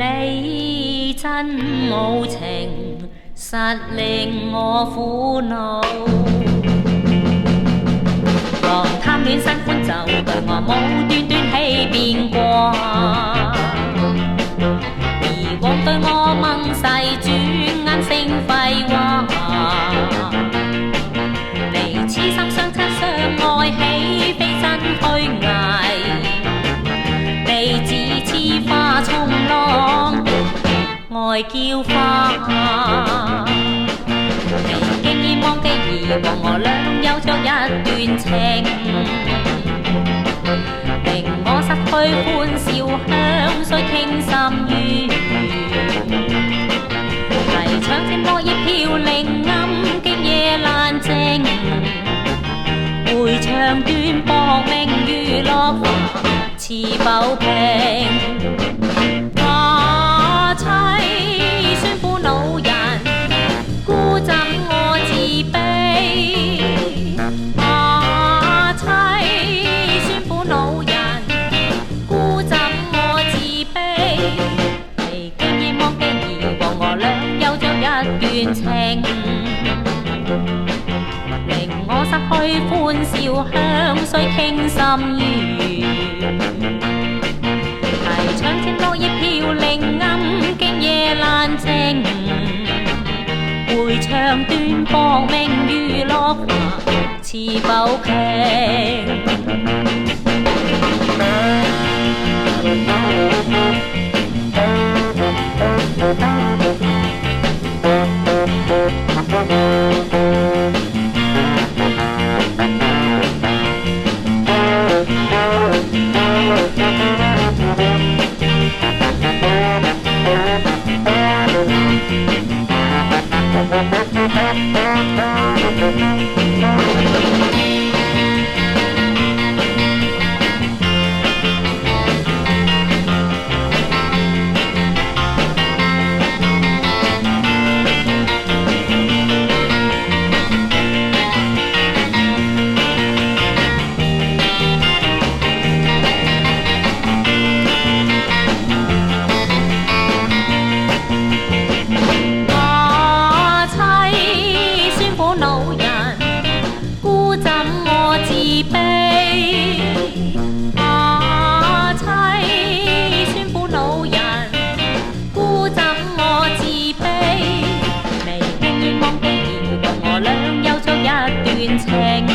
你真無情，實令我苦惱。狂貪戀新歡就對我無端端起變卦，而往對我盟誓轉眼成廢話。你痴心相親相愛豈非真虛偽？你自似花衝浪愛嬌花，你竟然忘記以往我倆有着一段情，令我失去歡笑，向誰傾心語？提窗前落葉飄零，暗徑夜闌靜，迴腸斷薄命如落花似浮萍。宣苦惱人，孤枕我自卑。宣苦惱人，孤枕我自卑。你竟然忘記以往我倆有着一段情，令我失去歡笑，向誰傾心語？提窗前落葉飄零，暗徑夜闌靜，迴腸斷薄命如落花似浮萍。情，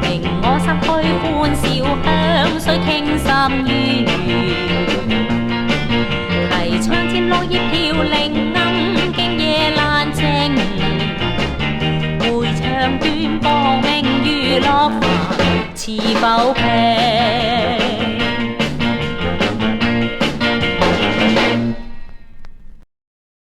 令我失去歡笑，向誰傾心語？提窗前落葉飄零，暗徑夜闌靜，迴腸斷薄命如落花似浮萍。